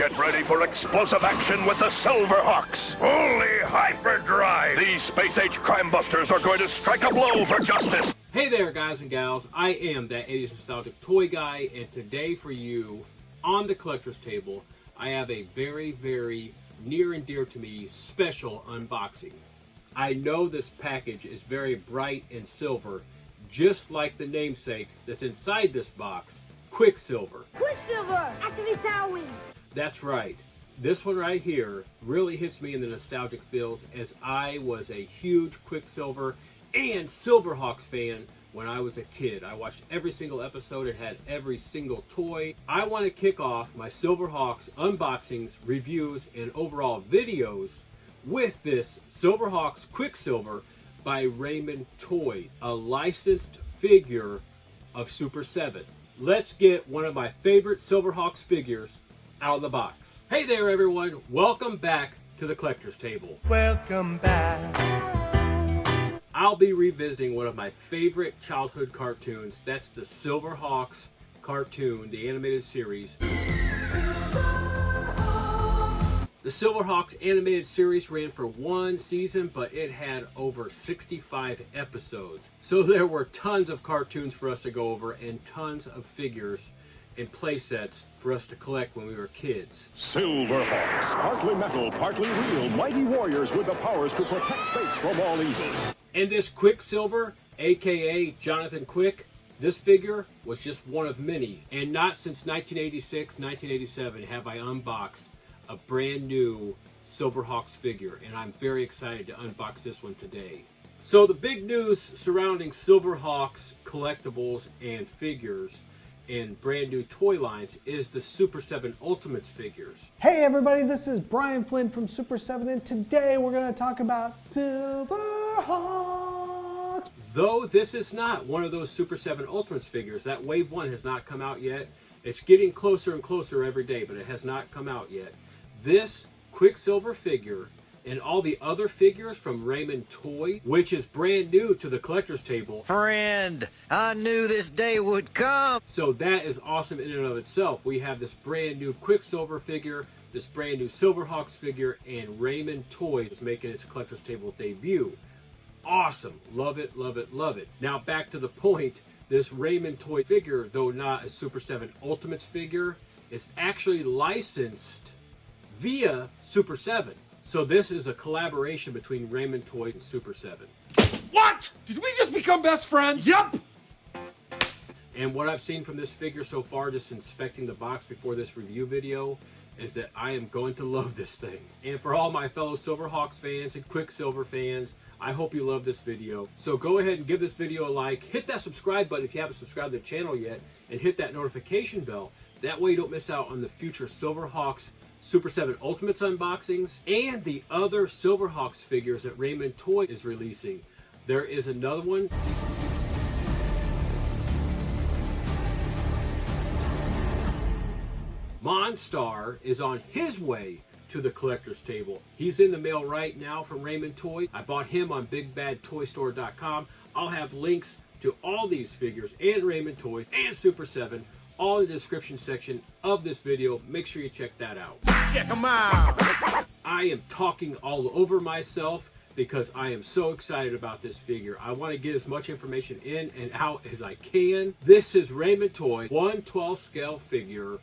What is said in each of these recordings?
Get ready for explosive action with the SilverHawks. Fully hyperdrive. These space-age crime busters are going to strike a blow for justice. Hey there, guys and gals. I am that 80's nostalgic toy guy, and today for you, on the collector's table, I have a very, very near and dear to me special unboxing. I know this package is very bright and silver, just like the namesake that's inside this box, Quicksilver. Quicksilver! Activate power wings! That's right. This one right here really hits me in the nostalgic feels, as I was a huge Quicksilver and SilverHawks fan when I was a kid. I watched every single episode and had every single toy. I want to kick off my SilverHawks unboxings, reviews, and overall videos with this SilverHawks Quicksilver by Raymond Toy, a licensed figure of Super7. Let's get one of my favorite SilverHawks figures out of the box. Hey there, everyone. Welcome back to the collector's table. Welcome back. I'll be revisiting one of my favorite childhood cartoons. That's the SilverHawks cartoon, the animated series. The SilverHawks animated series ran for one season, but it had over 65 episodes. So there were tons of cartoons for us to go over and tons of figures and play sets for us to collect when we were kids. SilverHawks, partly metal, partly real, mighty warriors with the powers to protect space from all evil. And this Quicksilver, aka Jonathan Quick, this figure was just one of many. And not since 1986, 1987 have I unboxed a brand new SilverHawks figure, and I'm very excited to unbox this one today. So the big news surrounding SilverHawks collectibles and figures and brand new toy lines is the Super7 Ultimates figures. Hey everybody, this is Brian Flynn from Super7, and today we're going to talk about SilverHawks. Though this is not one of those Super7 Ultimates figures, that Wave 1 has not come out yet. It's getting closer and closer every day, but it has not come out yet. This Quicksilver figure and all the other figures from Raymond Toy, which is brand new to the collector's table. Friend, I knew this day would come. So that is awesome in and of itself. We have this brand new Quicksilver figure, this brand new SilverHawks figure, and Raymond Toy is making its collector's table debut. Awesome. Love it, love it, love it. Now back to the point. This Raymond Toy figure, though not a Super7 Ultimates figure, is actually licensed via Super7. So this is a collaboration between Raymond Toy and Super7. What? Did we just become best friends? Yup! And what I've seen from this figure so far, just inspecting the box before this review video, is that I am going to love this thing. And for all my fellow SilverHawks fans and Quicksilver fans, I hope you love this video. So go ahead and give this video a like, hit that subscribe button if you haven't subscribed to the channel yet, and hit that notification bell. That way you don't miss out on the future SilverHawks Super7 Ultimates unboxings and the other SilverHawks figures that Raymond Toy is releasing. There is another one. Monstar is on his way to the collector's table. He's in the mail right now from Raymond Toy. I bought him on BigBadToyStore.com. I'll have links to all these figures and Raymond Toys and Super7 all in the description section of this video. Make sure you check that out. Check them out. I am talking all over myself because I am so excited about this figure. I want to get as much information in and out as I can. This is Raymond Toy 1/12 scale figure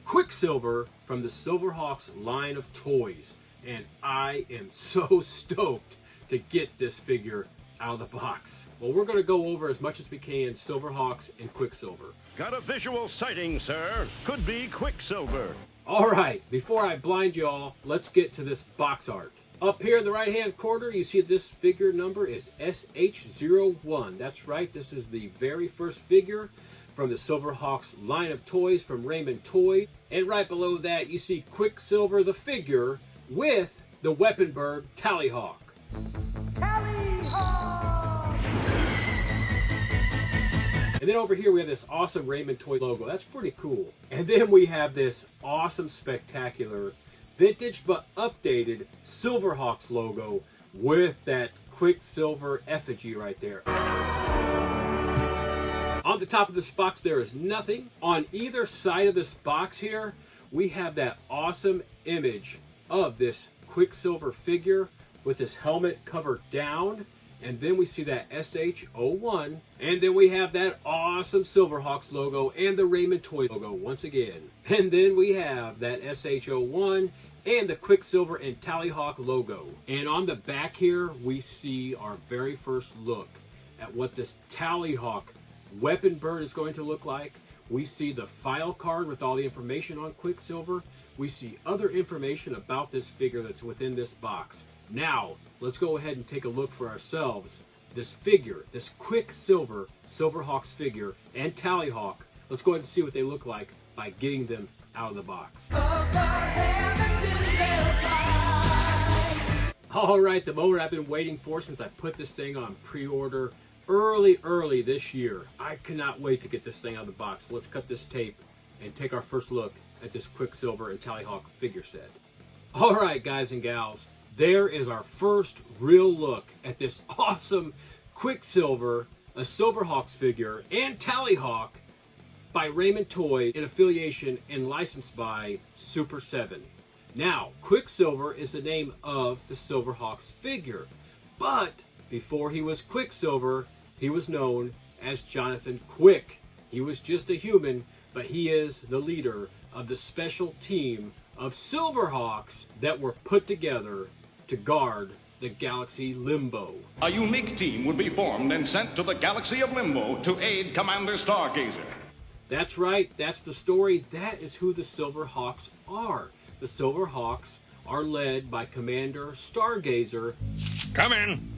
Quicksilver from the SilverHawks line of toys. And I am so stoked to get this figure out of the box. Well, we're going to go over as much as we can SilverHawks and Quicksilver. Got a visual sighting, sir. Could be Quicksilver. All right, before I blind y'all, let's get to this box art. Up here in the right-hand corner, you see this figure number is SH01. That's right, this is the very first figure from the SilverHawks line of toys from Raymond Toy. And right below that, you see Quicksilver the figure with the Weaponberg Tallyhawk. And then over here we have this awesome Raymond Toy logo. That's pretty cool. And then we have this awesome, spectacular, vintage but updated SilverHawks logo with that Quicksilver effigy right there. On the top of this box there is nothing. On either side of this box here we have that awesome image of this Quicksilver figure with his helmet covered down. And then we see that SH01. And then we have that awesome SilverHawks logo and the Raymond Toy logo once again. And then we have that SH01 and the Quicksilver and Tallyhawk logo. And on the back here, we see our very first look at what this Tallyhawk weapon bird is going to look like. We see the file card with all the information on Quicksilver. We see other information about this figure that's within this box. Now, let's go ahead and take a look for ourselves. This figure, this Quicksilver SilverHawks figure and Tallyhawk, let's go ahead and see what they look like by getting them out of the box. All right, the moment I've been waiting for since I put this thing on pre-order early this year. I cannot wait to get this thing out of the box. Let's cut this tape and take our first look at this Quicksilver and Tallyhawk figure set. All right, guys and gals, there is our first real look at this awesome Quicksilver, a SilverHawks figure, and Tallyhawk by Raymond Toy in affiliation and licensed by Super7. Now, Quicksilver is the name of the SilverHawks figure, but before he was Quicksilver, he was known as Jonathan Quick. He was just a human, but he is the leader of the special team of SilverHawks that were put together to guard the Galaxy Limbo. A unique team would be formed and sent to the Galaxy of Limbo to aid Commander Stargazer. That's right, that's the story. That is who the SilverHawks are. The SilverHawks are led by Commander Stargazer. Come in.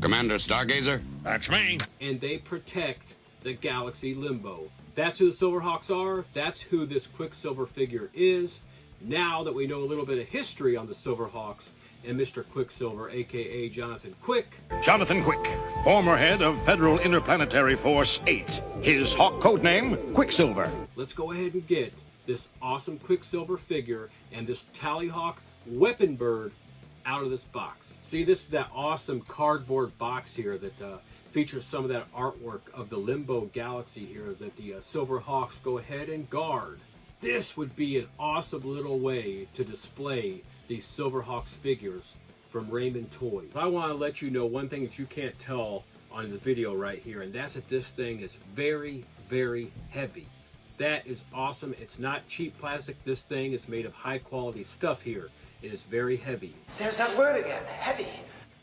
Commander Stargazer? That's me. And they protect the Galaxy Limbo. That's who the SilverHawks are. That's who this Quicksilver figure is. Now that we know a little bit of history on the SilverHawks and Mr. Quicksilver, aka Jonathan Quick. Jonathan Quick, former head of Federal Interplanetary Force 8. His Hawk code name, Quicksilver. Let's go ahead and get this awesome Quicksilver figure and this Tallyhawk weapon bird out of this box. See, this is that awesome cardboard box here that features some of that artwork of the Limbo Galaxy here that the SilverHawks go ahead and guard. This would be an awesome little way to display these SilverHawks figures from Raymond Toy. I want to let you know one thing that you can't tell on this video right here, and that's that this thing is very, very heavy. That is awesome. It's not cheap plastic. This thing is made of high quality stuff here. It is very heavy. There's that word again, heavy.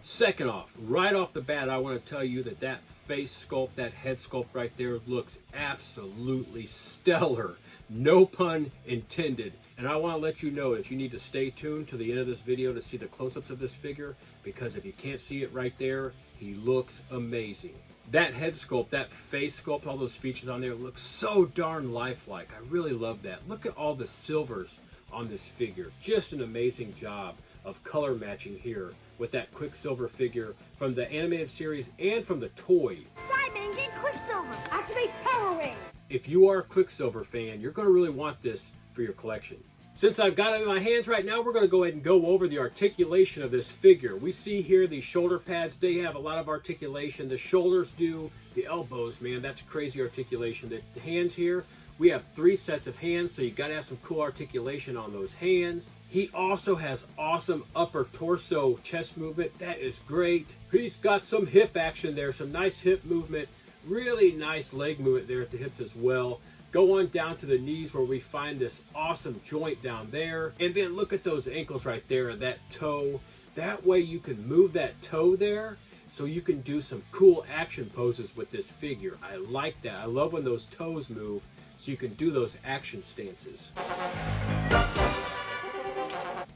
Second off, right off the bat, I want to tell you that that face sculpt, that head sculpt right there looks absolutely stellar. No pun intended. And I want to let you know that you need to stay tuned to the end of this video to see the close-ups of this figure, because if you can't see it right there, he looks amazing. That head sculpt, that face sculpt, all those features on there look so darn lifelike. I really love that. Look at all the silvers on this figure. Just an amazing job of color matching here with that Quicksilver figure from the animated series and from the toy. Simon, get Quicksilver! Activate Power Ring! If you are a Quicksilver fan, you're going to really want this for your collection. Since I've got it in my hands right now, we're going to go ahead and go over the articulation of this figure. We see here the shoulder pads, they have a lot of articulation. The shoulders do, the elbows, man, that's crazy articulation. The hands here, we have 3 sets of hands, so you got to have some cool articulation on those hands. He also has awesome upper torso chest movement. That is great. He's got some hip action there, some nice hip movement. Really nice leg movement there at the hips as well. Go on down to the knees where we find this awesome joint down there. And then look at those ankles right there and that toe. That way you can move that toe there so you can do some cool action poses with this figure. I like that. I love when those toes move so you can do those action stances.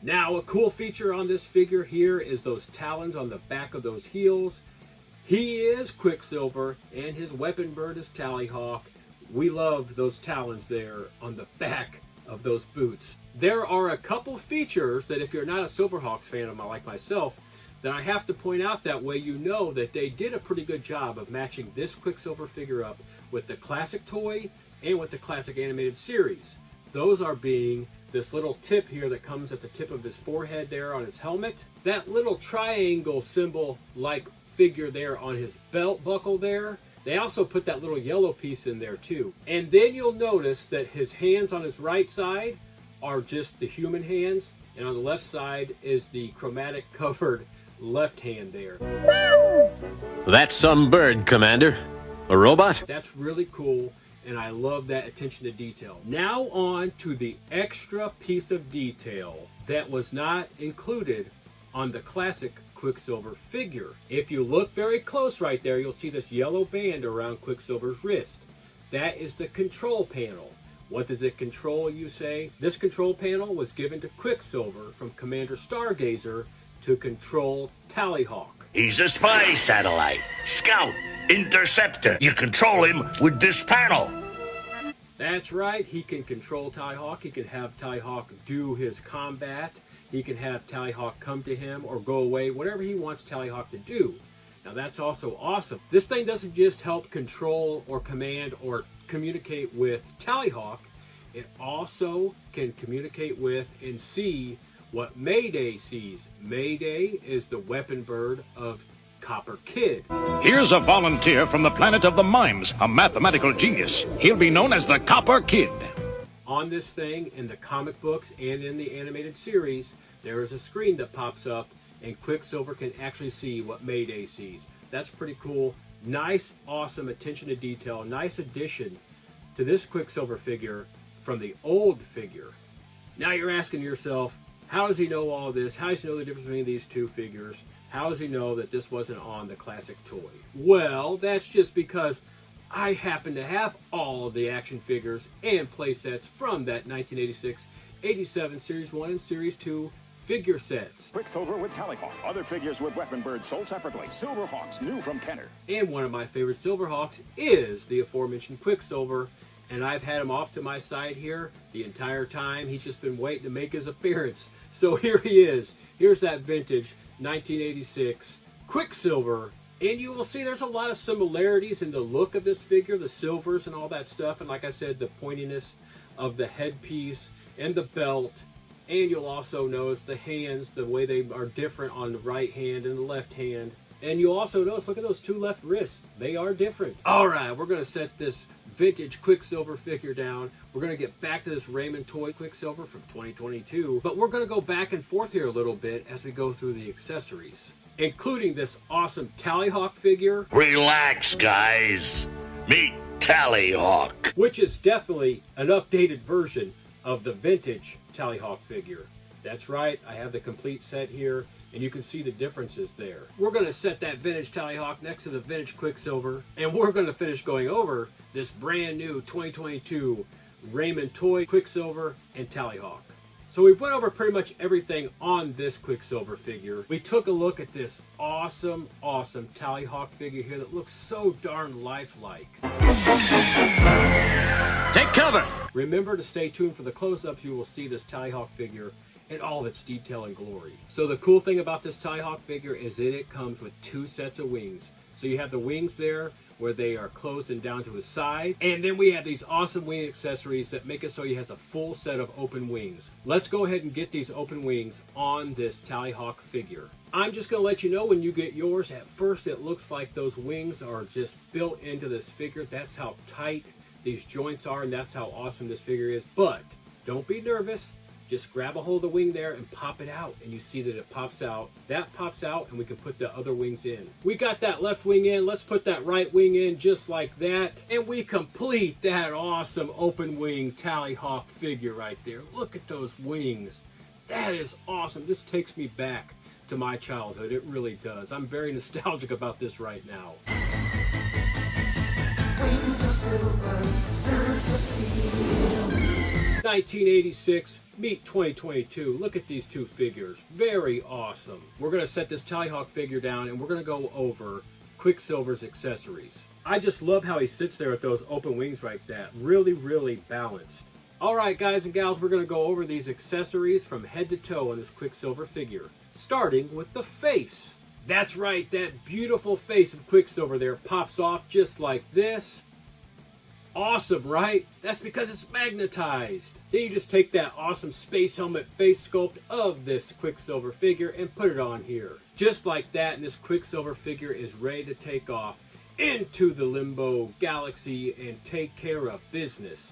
Now, a cool feature on this figure here is those talons on the back of those heels. He is Quicksilver, and his weapon bird is Tallyhawk. We love those talons there on the back of those boots. There are a couple features that if you're not a SilverHawks fan like myself, that I have to point out, that way you know that they did a pretty good job of matching this Quicksilver figure up with the classic toy and with the classic animated series. Those are being this little tip here that comes at the tip of his forehead there on his helmet. That little triangle symbol like figure there on his belt buckle there. They also put that little yellow piece in there too. And then you'll notice that his hands on his right side are just the human hands, and on the left side is the chromatic covered left hand there. That's some bird, Commander. A robot? That's really cool, and I love that attention to detail. Now on to the extra piece of detail that was not included on the classic Quicksilver figure. If you look very close right there, you'll see this yellow band around Quicksilver's wrist. That is the control panel. What does it control, you say? This control panel was given to Quicksilver from Commander Stargazer to control Tallyhawk. He's a spy satellite, scout, interceptor. You control him with this panel. That's right, he can control Tallyhawk. He can have Tallyhawk do his combat. He can have Tallyhawk come to him or go away, whatever he wants Tallyhawk to do. Now that's also awesome. This thing doesn't just help control or command or communicate with Tallyhawk. It also can communicate with and see what Mayday sees. Mayday is the weapon bird of Copper Kid. Here's a volunteer from the planet of the mimes, a mathematical genius. He'll be known as the Copper Kid. On this thing, in the comic books and in the animated series, there is a screen that pops up and Quicksilver can actually see what Mayday sees. That's pretty cool. Nice, awesome attention to detail. Nice addition to this Quicksilver figure from the old figure. Now you're asking yourself, how does he know all this? How does he know the difference between these two figures? How does he know that this wasn't on the classic toy? Well, that's just because I happen to have all of the action figures and play sets from that 1986, 87 Series 1 and Series 2 figure sets. Quicksilver with Tallyhawk. Other figures with weapon birds sold separately. SilverHawks, new from Kenner. And one of my favorite SilverHawks is the aforementioned Quicksilver. And I've had him off to my side here the entire time. He's just been waiting to make his appearance. So here he is. Here's that vintage 1986 Quicksilver. And you will see there's a lot of similarities in the look of this figure, the silvers and all that stuff. And like I said, the pointiness of the headpiece and the belt. And you'll also notice the hands, the way they are different on the right hand and the left hand. And you'll also notice, look at those two left wrists. They are different. All right, we're going to set this vintage Quicksilver figure down. We're going to get back to this Raymond Toy Quicksilver from 2022. But we're going to go back and forth here a little bit as we go through the accessories, including this awesome Tallyhawk figure. Relax, guys. Meet Tallyhawk. Which is definitely an updated version of the vintage Tallyhawk figure. That's right, I have the complete set here, and you can see the differences there. We're going to set that vintage Tallyhawk next to the vintage Quicksilver, and we're going to finish going over this brand new 2022 Raymond Toy Quicksilver and Tallyhawk. So we've went over pretty much everything on this Quicksilver figure. We took a look at this awesome, awesome Tallyhawk figure here that looks so darn lifelike. Take cover! Remember to stay tuned for the close-ups. You will see this Tallyhawk figure in all of its detail and glory. So the cool thing about this Tallyhawk figure is that it comes with two sets of wings. So you have the wings there where they are closed and down to his side. And then we have these awesome wing accessories that make it so he has a full set of open wings. Let's go ahead and get these open wings on this Tallyhawk figure. I'm just going to let you know when you get yours. At first it looks like those wings are just built into this figure. That's how tight these joints are, and that's how awesome this figure is. But don't be nervous. Just grab a hold of the wing there and pop it out, and you see that it pops out. That pops out, and we can put the other wings in. We got that left wing in. Let's put that right wing in just like that, and we complete that awesome open wing Tallyhawk figure right there. Look at those wings. That is awesome. This takes me back to my childhood. It really does. I'm very nostalgic about this right now. Wings of silver, birds of steel. 1986 meet 2022. Look at these two figures. Very awesome. We're going to set this Tallyhawk figure down and we're going to go over Quicksilver's accessories. I just love how he sits there with those open wings like that. Really, really balanced. Alright guys and gals, we're going to go over these accessories from head to toe on this Quicksilver figure. Starting with the face. That's right, that beautiful face of Quicksilver there pops off just like this. Awesome, right? That's because it's magnetized. Then you just take that awesome space helmet face sculpt of this Quicksilver figure and put it on here. Just like that, and this Quicksilver figure is ready to take off into the Limbo Galaxy and take care of business.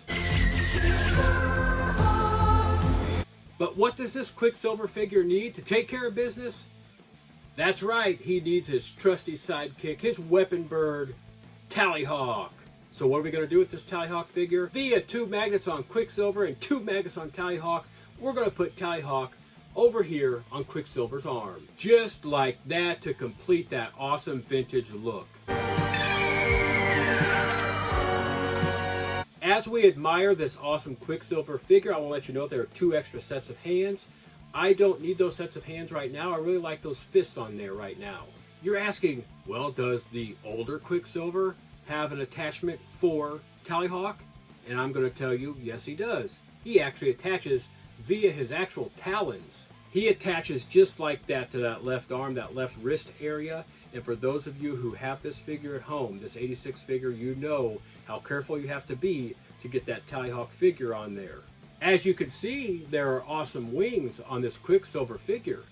But what does this Quicksilver figure need to take care of business? That's right, he needs his trusty sidekick, his weapon bird, Tallyhawk. So what are we going to do with this Tallyhawk figure? Via 2 magnets on Quicksilver and 2 magnets on Tallyhawk, we're going to put Tallyhawk over here on Quicksilver's arm. Just like that to complete that awesome vintage look. As we admire this awesome Quicksilver figure, I want to let you know there are 2 extra sets of hands. I don't need those sets of hands right now. I really like those fists on there right now. You're asking, well, does the older Quicksilver have an attachment for Tallyhawk? And I'm going to tell you, yes he does. He actually attaches via his actual talons. He attaches just like that to that left arm, that left wrist area. And for those of you who have this figure at home, this 86 figure, you know how careful you have to be to get that Tallyhawk figure on there. As you can see, there are awesome wings on this Quicksilver figure.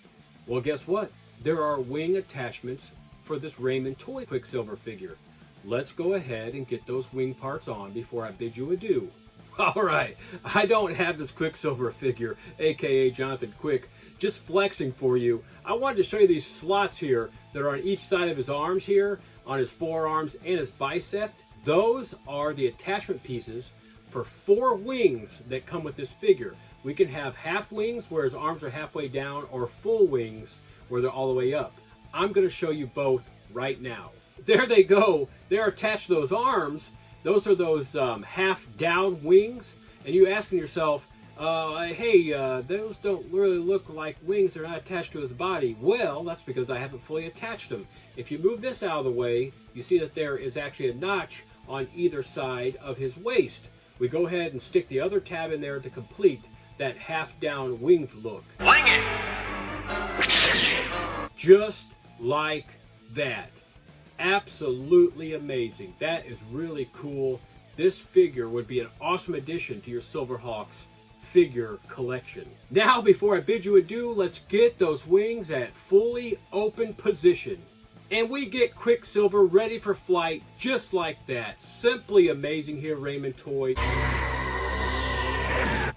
Well, guess what? There are wing attachments for this Raymond Toy Quicksilver figure. Let's go ahead and get those wing parts on before I bid you adieu. Alright, I don't have this Quicksilver figure, aka Jonathan Quick, just flexing for you. I wanted to show you these slots here that are on each side of his arms here, on his forearms and his bicep. Those are the attachment pieces for 4 wings that come with this figure. We can have half wings where his arms are halfway down, or full wings where they're all the way up. I'm going to show you both right now. There they go. They're attached to those arms. Those are those half down wings. And you're asking yourself, hey, those don't really look like wings. They're not attached to his body. Well, that's because I haven't fully attached them. If you move this out of the way, you see that there is actually a notch on either side of his waist. We go ahead and stick the other tab in there to complete that half down winged look. Wing it! Just like that. Absolutely amazing. That is really cool. This figure would be an awesome addition to your SilverHawks figure collection. Now, before I bid you adieu, let's get those wings at fully open position. And we get Quicksilver ready for flight just like that. Simply amazing here, Raymond Toy.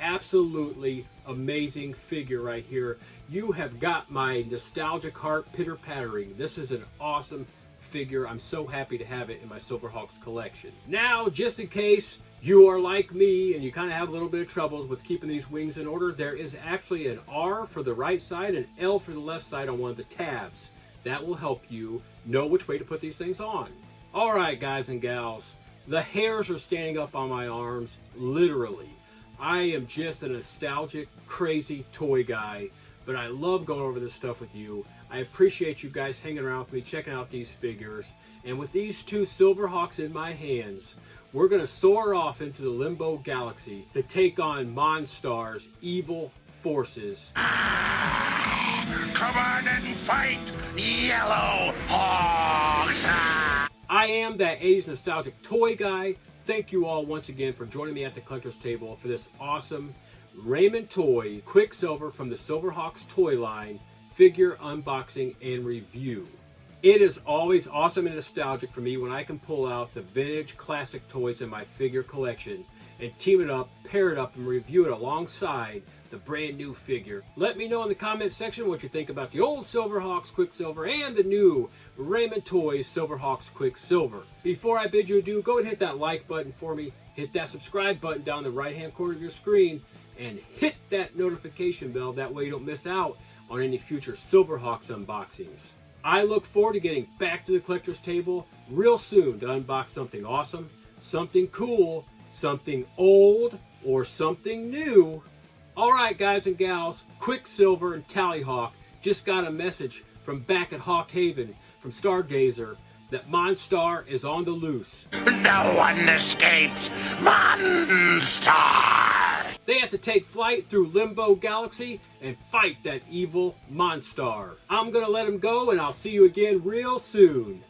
Absolutely amazing figure right here. You have got my nostalgic heart pitter-pattering. This is an awesome figure. I'm so happy to have it in my SilverHawks collection. Now, just in case you are like me and you kind of have a little bit of troubles with keeping these wings in order, there is actually an R for the right side and L for the left side on one of the tabs. That will help you know which way to put these things on. Alright, guys and gals, the hairs are standing up on my arms, literally. I am just a nostalgic, crazy toy guy, but I love going over this stuff with you. I appreciate you guys hanging around with me, checking out these figures. And with these 2 SilverHawks in my hands, we're going to soar off into the Limbo Galaxy to take on Monstar's evil forces. Come on and fight, Yellow Hawks! I am that 80's nostalgic toy guy. Thank you all once again for joining me at the collector's table for this awesome Raymond Toy Quicksilver from the SilverHawks toy line figure unboxing and review. It is always awesome and nostalgic for me when I can pull out the vintage classic toys in my figure collection and team it up, pair it up, and review it alongside the brand new figure. Let me know in the comment section what you think about the old SilverHawks Quicksilver and the new Raymond Toy SilverHawks Quicksilver. Before I bid you adieu, go and hit that like button for me, hit that subscribe button down the right hand corner of your screen, and hit that notification bell. That way you don't miss out on any future SilverHawks unboxings. I look forward to getting back to the collector's table real soon to unbox something awesome, something cool, something old, or something new. Alright, guys and gals, Quicksilver and Tallyhawk just got a message from back at Hawk Haven from Stargazer that Monstar is on the loose. No one escapes Monstar! They have to take flight through Limbo Galaxy and fight that evil Monstar. I'm gonna let him go, and I'll see you again real soon.